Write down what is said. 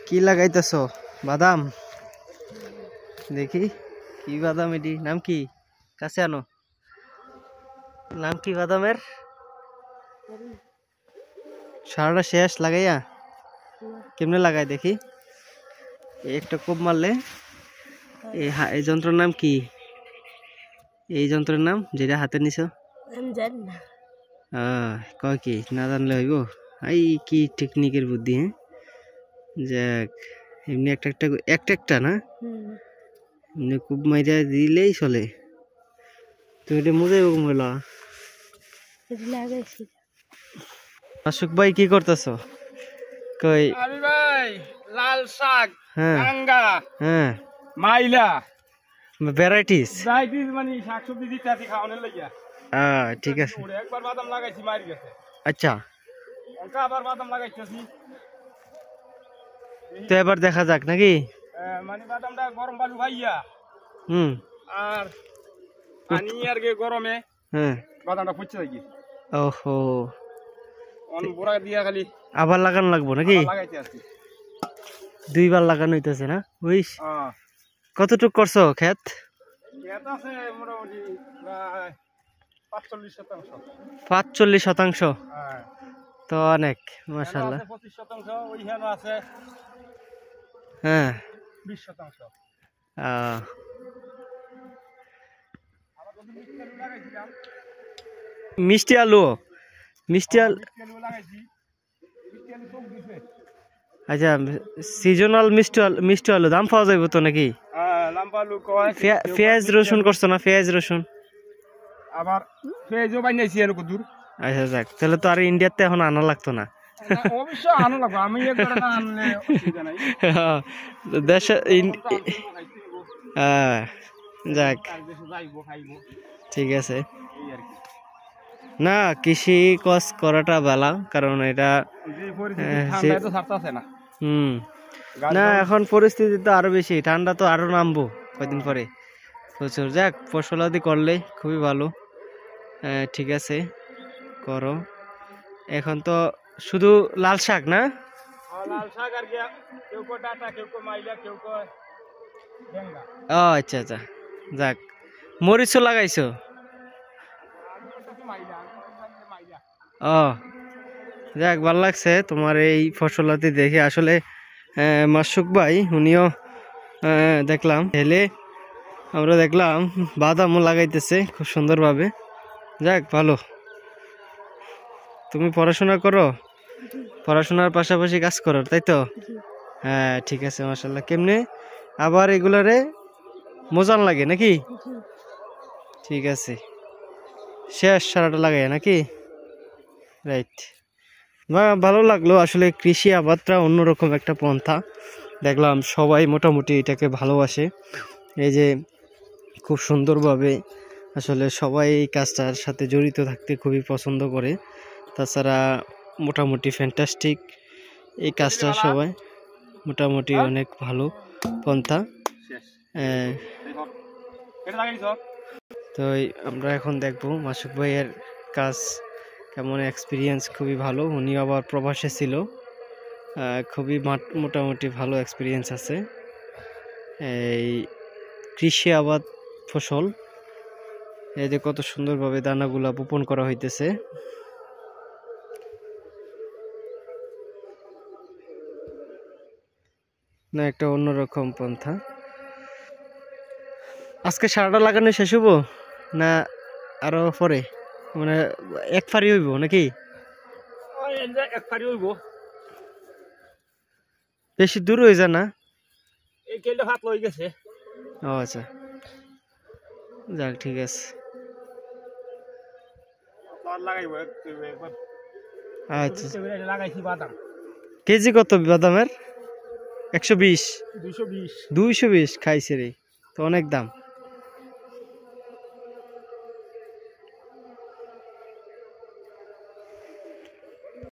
কি লাগাইতেছ? বাদাম দেখি কি বাদাম, এটি নাম কি? কাছে আনো, নাম কি বাদামের? সারাটা শেষ লাগাইয়া? কেমনে লাগাই দেখি? একটা কোপ মারলে এই যন্ত্রের নাম কি? এই যন্ত্রের নাম যেটা হাতে নিছ? কয় কি না জানলে হইব? এই কি টেকনিকের বুদ্ধি! হ্যাঁ, যাক, এমনি একটা না, এমনি খুব মাইরা দিলেই চলে। তুমি এটা মুজাই বলা। আশুক ভাই কি করতেছ? কই আমি ভাই লাল শাক, হ্যাঁ গাঙ্গা, হ্যাঁ, মাইলা ভ্যারাইটিস। মানে শাকসবজি দিতে খাওয়ানোর লাগিয়া। ঠিক আছে। একবার বাদাম লাগাইছি, মারি গেছে। আচ্ছা, আবার বাদাম লাগাইতেছি, তো এবার দেখা যাক নাকি? মানে বাদামটা গরম বালু ভাইয়া আর পানি আর গরমে বাদামটা ফুটছে থাকি। ওহো, বোরা দিয়া খালি আবার লাগানো লাগবো নাকি? লাগাইতে আসছি, দুইবার লাগানো হইতেছে না? বুঝিস কতটুক করছো ক্ষেত? ক্ষেত আছে মোটামুটি প্রায় 45%। তো অনেক, মাশাআল্লাহ। 25% ওইখানে আছে, হ্যাঁ 20%। মিষ্টি আলু লাগাইছি। আচ্ছা, সিজনাল মিষ্টি আলু দাম পাওয়া যাবে তো নাকি? পেঁয়াজ রসুন করছো না? পেঁয়াজ রসুন আবার পেঁয়াজও বানাইছি আর কদূর। আচ্ছা, যাক, তাহলে তো আর ইন্ডিয়াতে এখন আনা লাগতো না। অবশ্যই আনা লাগবে, আমি একবার না আনলে অসুবিধা নাই। দেশে যাক, ঠিক আছে। না, কৃষি কাজ করাটা ভালো, কারণ এটা না, এখন পরিস্থিতি তো আরো বেশি, ঠান্ডা তো আরো নামবো কয়দিন পরে প্রচুর। যাক, ফসলাদি করলে খুবই ভালো। ঠিক আছে, করো। এখন তো শুধু লাল শাক না? আচ্ছা আচ্ছা, যাক, মরিচও লাগাইছো? যাক, ভালো লাগছে তোমার এই ফসলাদি দেখে। আসলে মাসুক ভাই উনিও দেখলাম হেলে, আমরা দেখলাম বাদামও লাগাইতেছে খুব সুন্দরভাবে। যাক, ভালো। তুমি পড়াশোনা করো, পড়াশোনার পাশাপাশি কাজ করো, তাই তো? হ্যাঁ, ঠিক আছে, মাশাআল্লাহ। কেমনে আবার এগুলারে মজান লাগে নাকি? ঠিক আছে, শেষ সারাটা লাগাই নাকি? রাইট, ভালো লাগলো। আসলে কৃষি আবাদটা অন্যরকম একটা পন্থা, দেখলাম সবাই মোটামুটি এটাকে ভালোবাসে। এই যে খুব সুন্দরভাবে আসলে সবাই এই কাজটার সাথে জড়িত থাকতে খুবই পছন্দ করে। তাছাড়া মোটামুটি ফ্যান্টাস্টিক এই কাজটা, সবাই মোটামুটি অনেক ভালো পন্থা। তো আমরা এখন দেখব মাসুক ভাইয়ের কাজ কেমন, এক্সপিরিয়েন্স খুবই ভালো। উনি আবার প্রবাসে ছিল, খুবই মোটামুটি ভালো এক্সপিরিয়েন্স আছে। এই কৃষি আবাদ ফসল, এই যে কত সুন্দরভাবে দানাগুলা বপন করা হইতেছে। না, একটা অন্যরকম পন্থা। আজকে সারাটা লাগানো শেষ হবো না আরো পরে? মানে এক ফারি হইব নাকি? এক ফারি হইব, বেশি দূর হয়ে যায় না? এই কেলটা হাত লই গেছে। ও আচ্ছা, যাক, ঠিক আছে। আচ্ছা, লাগাইছি বাদাম। কেজি কত বাদামের? 120? 220। 220 খাইছে রে, তো অনেক দাম।